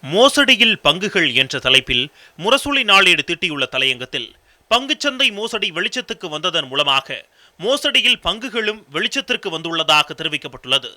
மோசடியில் பங்குகள் என்ற தலைப்பில் முரசொலி நாளேடு திட்டியுள்ள தலையங்கத்தில், பங்குச்சந்தை மோசடி வெளிச்சத்துக்கு வந்ததன் மூலமாக மோசடியில் பங்குகளும் வெளிச்சத்திற்கு வந்துள்ளதாக தெரிவிக்கப்பட்டுள்ளது.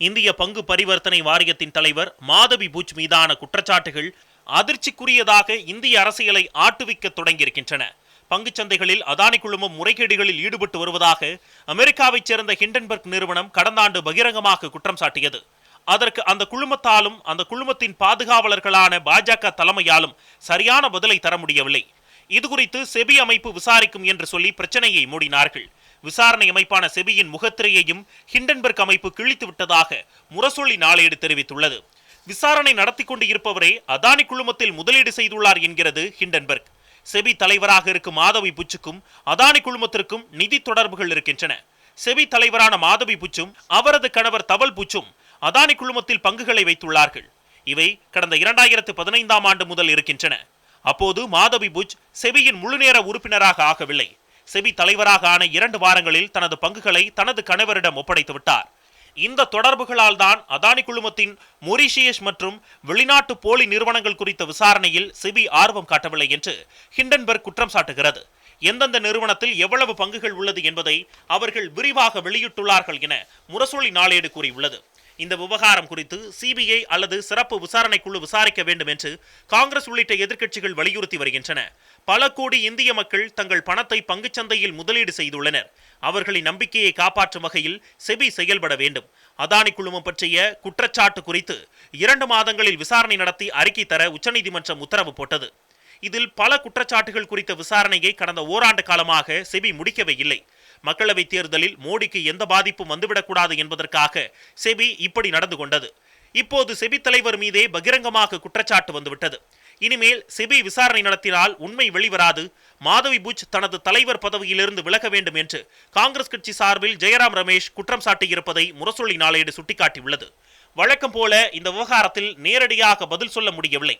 இந்திய பங்கு பரிவர்த்தனை வாரியத்தின் தலைவர் மாதவி புஜ் மீதான குற்றச்சாட்டுகள் அதிர்ச்சிக்குரியதாக இந்திய அரசியலை ஆட்டுவிக்க தொடங்கியிருக்கின்றன. பங்குச்சந்தைகளில் அதானி குழுமம் முறைகேடுகளில் ஈடுபட்டு வருவதாக அமெரிக்காவைச் சேர்ந்த ஹிண்டன்பர்க் நிறுவனம் கடந்த ஆண்டு பகிரங்கமாக குற்றம் சாட்டியது. அதற்கு அந்த குழுமத்தாலும் அந்த குழுமத்தின் பாதுகாவலர்களான பாஜக தலைமையாலும் சரியான பதிலை தர முடியவில்லை. இதுகுறித்து செபி அமைப்பு விசாரிக்கும் என்று சொல்லி பிரச்சனையை மூடினார்கள். விசாரணை அமைப்பான செபியின் முகத்திரையையும் ஹிண்டன்பர்க் அமைப்பு கிழித்து விட்டதாக முரசொலி நாளேடு தெரிவித்துள்ளது. விசாரணை நடத்தி கொண்டு இருப்பவரே அதானி குழுமத்தில் முதலீடு செய்துள்ளார் என்கிறது ஹிண்டன்பர்க். செபி தலைவராக இருக்கும் மாதவி புச்சுக்கும் அதானி குழுமத்திற்கும் நிதி தொடர்புகள் இருக்கின்றன. செபி தலைவரான மாதவி புச்சும் அவரது கணவர் தவல் புச்சும் அதானி குழுமத்தில் பங்குகளை வைத்துள்ளார்கள். இவை கடந்த 2015ஆம் ஆண்டு முதல் இருக்கின்றன. அப்போது மாதவி புஜ் செபியின் முழுநேர உறுப்பினராக ஆகவில்லை. செபி தலைவராக ஆன 2 வாரங்களில் தனது பங்குகளை தனது கணவரிடம் ஒப்படைத்து விட்டார். இந்த தொடர்புகளால் தான் அதானி குழுமத்தின் மொரிஷியஸ் மற்றும் வெளிநாட்டு போலி நிறுவனங்கள் குறித்த விசாரணையில் செபி ஆர்வம் காட்டவில்லை என்று ஹிண்டன்பர்க் குற்றம் சாட்டுகிறது. எந்தெந்த நிறுவனத்தில் எவ்வளவு பங்குகள் உள்ளது என்பதை அவர்கள் விரிவாக வெளியிட்டுள்ளார்கள் என முரசொலி நாளேடு கூறியுள்ளது. இந்த விவகாரம் குறித்து சிபிஐ அல்லது சிறப்பு விசாரணை குழு விசாரிக்க வேண்டும் என்று காங்கிரஸ் உள்ளிட்ட எதிர்க்கட்சிகள் வலியுறுத்தி வருகின்றன. பல கோடி இந்திய மக்கள் தங்கள் பணத்தை பங்குச்சந்தையில் முதலீடு செய்துள்ளனர். அவர்களின் நம்பிக்கையை காப்பாற்றும் வகையில் செபி செயல்பட வேண்டும். அதானி குழுமம் பற்றிய குற்றச்சாட்டு குறித்து 2 மாதங்களில் விசாரணை நடத்தி அறிக்கை தர உச்சநீதிமன்றம் உத்தரவு போட்டது. இதில் பல குற்றச்சாட்டுகள் குறித்த விசாரணையை கடந்த ஓராண்டு காலமாக செபி முடிக்கவே இல்லை. மக்களவைத் தேர்தலில் மோடிக்கு எந்த பாதிப்பும் வந்துவிடக்கூடாது என்பதற்காக செபி இப்படி நடந்து கொண்டது. இப்போது செபி தலைவர் மீதே பகிரங்கமாக குற்றச்சாட்டு வந்துவிட்டது. இனிமேல் செபி விசாரணை நடத்தினால் உண்மை வெளிவராது. மாதவி புஜ் தனது தலைவர் பதவியிலிருந்து விலக வேண்டும் என்று காங்கிரஸ் கட்சி சார்பில் ஜெயராம் ரமேஷ் குற்றம் சாட்டியிருப்பதை முரசொலி நாளேடு சுட்டிக்காட்டியுள்ளது. வழக்கம் போல இந்த விவகாரத்தில் நேரடியாக பதில் சொல்ல முடியவில்லை.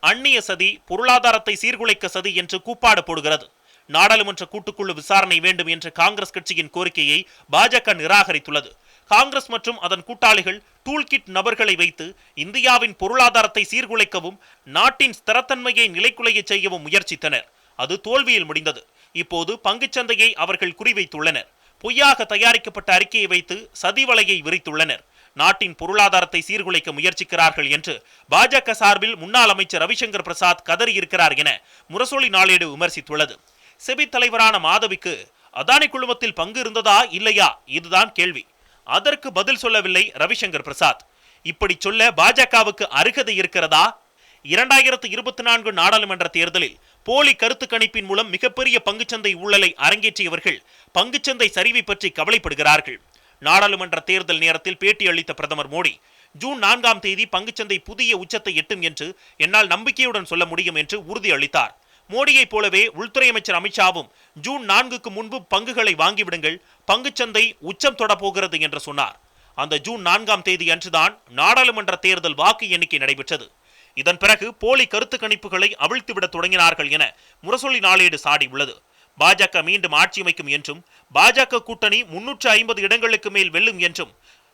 அந்நிய சதி, பொருளாதாரத்தை சீர்குலைக்க சதி என்று கூப்பாடு போடுகிறது. நாடாளுமன்ற கூட்டுக்குழு விசாரணை வேண்டும் என்ற காங்கிரஸ் கட்சியின் கோரிக்கையை பாஜக நிராகரித்துள்ளது. காங்கிரஸ் மற்றும் அதன் கூட்டாளிகள் டூல்கிட் நபர்களை வைத்து இந்தியாவின் பொருளாதாரத்தை சீர்குலைக்கவும் நாட்டின் ஸ்திரத்தன்மையை நிலைக்குலைய செய்யவும் முயற்சித்தனர். அது தோல்வியில் முடிந்தது. இப்போது பங்குச்சந்தையை அவர்கள் குறிவைத்துள்ளனர். பொய்யாக தயாரிக்கப்பட்ட அறிக்கையை வைத்து சதிவலையை விரித்துள்ளனர். நாட்டின் பொருளாதாரத்தை சீர்குலைக்க முயற்சிக்கிறார்கள் என்று பாஜக சார்பில் முன்னாள் அமைச்சர் ரவிசங்கர் பிரசாத் கதறியிருக்கிறார் என முரசொலி நாளேடு விமர்சித்துள்ளது. செபி தலைவரான மாதவிக்கு அதானி குழுமத்தில் பங்கு இருந்ததா இல்லையா, இதுதான் கேள்வி. அதற்கு பதில் சொல்லவில்லை ரவிசங்கர் பிரசாத். இப்படி சொல்ல பாஜகவுக்கு அருகதை இருக்கிறதா? 2024 நாடாளுமன்ற தேர்தலில் போலி கருத்து கணிப்பின் மூலம் மிகப்பெரிய பங்குச்சந்தை ஊழலை அரங்கேற்றியவர்கள் பங்குச்சந்தை சரிவை பற்றி கவலைப்படுகிறார்கள். நாடாளுமன்ற தேர்தல் நேரத்தில் பேட்டி அளித்த பிரதமர் மோடி, ஜூன் 4ஆம் தேதி பங்குச்சந்தை புதிய உச்சத்தை எட்டும் என்று என்னால் நம்பிக்கையுடன் சொல்ல முடியும் என்று உறுதி அளித்தார். மோடியை போலவே உள்துறை அமைச்சர் அமித்ஷாவும் ஜூன் 4க்கு முன்பு பங்குகளை வாங்கிவிடுங்கள், பங்குச்சந்தை உச்சம் தொடப்போகிறது என்று சொன்னார். அந்த ஜூன் 4ஆம் தேதி அன்றுதான் நாடாளுமன்ற தேர்தல் வாக்கு எண்ணிக்கை நடைபெற்றது. இதன் பிறகு போலி கருத்து கணிப்புகளை அவிழ்த்துவிட தொடங்கினார்கள் என முரசொலி நாளேடு சாடியுள்ளது. பாஜக மீண்டும் ஆட்சி அமைக்கும் என்றும் பாஜக கூட்டணி 350 இடங்களுக்கு மேல் வெல்லும் என்றும்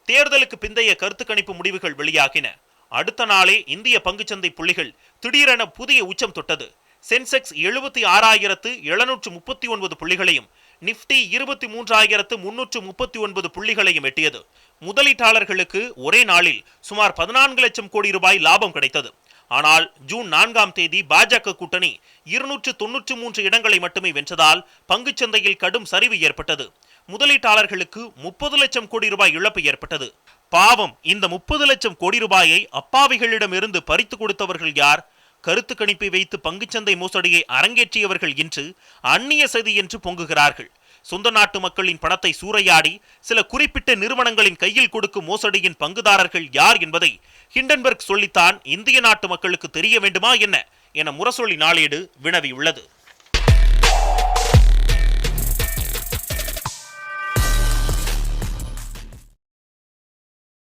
தேர்தலுக்கு பிந்தைய கருத்து கணிப்பு முடிவுகள் வெளியாகின. அடுத்த நாளே இந்திய பங்குச்சந்தை புள்ளிகள் திடீரென புதிய உச்சம் தொட்டது. சென்செக்ஸ் 76,739 புள்ளிகளையும், நிப்டி 23,339 புள்ளிகளையும் எட்டியது. முதலீட்டாளர்களுக்கு ஒரே நாளில் சுமார் 14 லட்சம் கோடி ரூபாய் லாபம் கிடைத்தது. ஆனால் ஜூன் 4ஆம் தேதி பாஜக கூட்டணி 293 இடங்களை மட்டுமே வென்றதால் பங்குச்சந்தையில் கடும் சரிவு ஏற்பட்டது. முதலீட்டாளர்களுக்கு 30 லட்சம் கோடி ரூபாய் இழப்பு ஏற்பட்டது. பாவம், இந்த 30 லட்சம் கோடி ரூபாயை அப்பாவிகளிடம் இருந்து பறித்து கொடுத்தவர்கள் யார்? கருத்து கணிப்பை வைத்து பங்குச்சந்தை மோசடியை அரங்கேற்றியவர்கள் இன்று அந்நிய சதி என்று பொங்குகிறார்கள். சொந்த நாட்டு மக்களின் பணத்தை சூறையாடி சில குறிப்பிட்ட நிறுவனங்களின் கையில் கொடுக்கும் மோசடியின் பங்குதாரர்கள் யார் என்பதை ஹிண்டன்பர்க் சொல்லித்தான் இந்திய நாட்டு மக்களுக்கு தெரிய வேண்டுமா என்ன என முரசொலி நாளேடு வினவியுள்ளது.